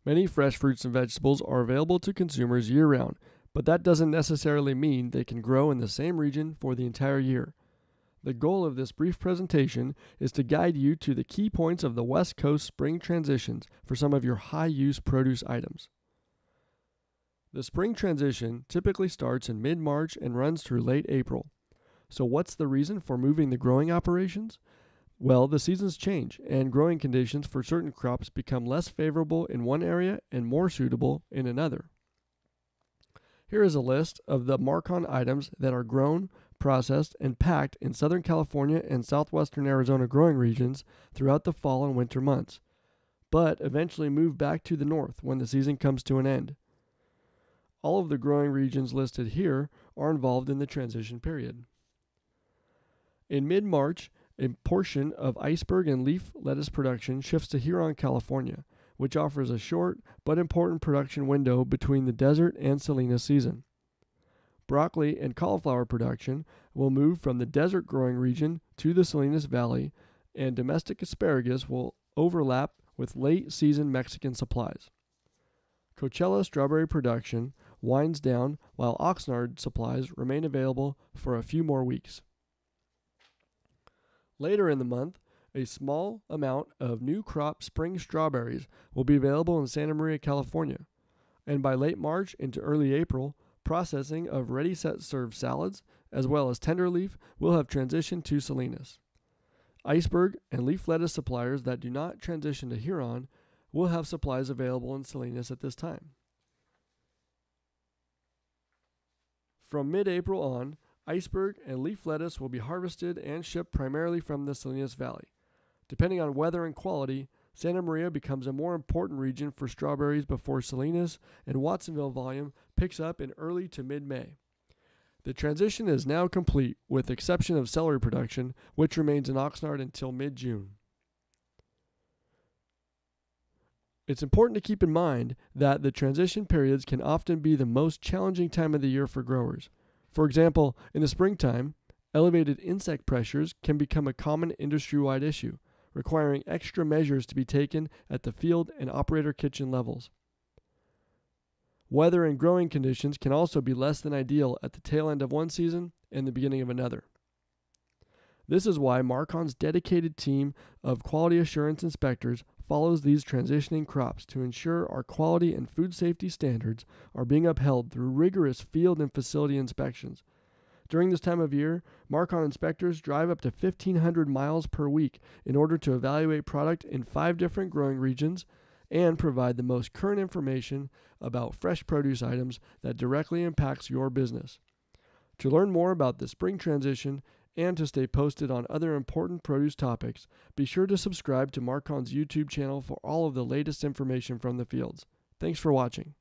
Many fresh fruits and vegetables are available to consumers year-round, but that doesn't necessarily mean they can grow in the same region for the entire year. The goal of this brief presentation is to guide you to the key points of the West Coast spring transitions for some of your high-use produce items. The spring transition typically starts in mid-March and runs through late April. So what's the reason for moving the growing operations? Well, the seasons change, and growing conditions for certain crops become less favorable in one area and more suitable in another. Here is a list of the Marcon items that are grown, processed, and packed in Southern California and southwestern Arizona growing regions throughout the fall and winter months, but eventually move back to the north when the season comes to an end. All of the growing regions listed here are involved in the transition period. In mid-March, a portion of iceberg and leaf lettuce production shifts to Huron, California, which offers a short but important production window between the desert and Salinas season. Broccoli and cauliflower production will move from the desert growing region to the Salinas Valley, and domestic asparagus will overlap with late season Mexican supplies. Coachella strawberry production winds down while Oxnard supplies remain available for a few more weeks. Later in the month, a small amount of new crop spring strawberries will be available in Santa Maria, California, and by late March into early April, processing of ready-set-serve salads as well as tenderleaf will have transitioned to Salinas. Iceberg and leaf lettuce suppliers that do not transition to Huron will have supplies available in Salinas at this time. From mid-April on, iceberg and leaf lettuce will be harvested and shipped primarily from the Salinas Valley. Depending on weather and quality, Santa Maria becomes a more important region for strawberries before Salinas and Watsonville volume picks up in early to mid-May. The transition is now complete with the exception of celery production, which remains in Oxnard until mid-June. It's important to keep in mind that the transition periods can often be the most challenging time of the year for growers. For example, in the springtime, elevated insect pressures can become a common industry-wide issue, requiring extra measures to be taken at the field and operator kitchen levels. Weather and growing conditions can also be less than ideal at the tail end of one season and the beginning of another. This is why Marcon's dedicated team of quality assurance inspectors follows these transitioning crops to ensure our quality and food safety standards are being upheld through rigorous field and facility inspections. During this time of year, Marcon inspectors drive up to 1,500 miles per week in order to evaluate product in 5 different growing regions and provide the most current information about fresh produce items that directly impacts your business. To learn more about the spring transition and to stay posted on other important produce topics, be sure to subscribe to Marcon's YouTube channel for all of the latest information from the fields. Thanks for watching.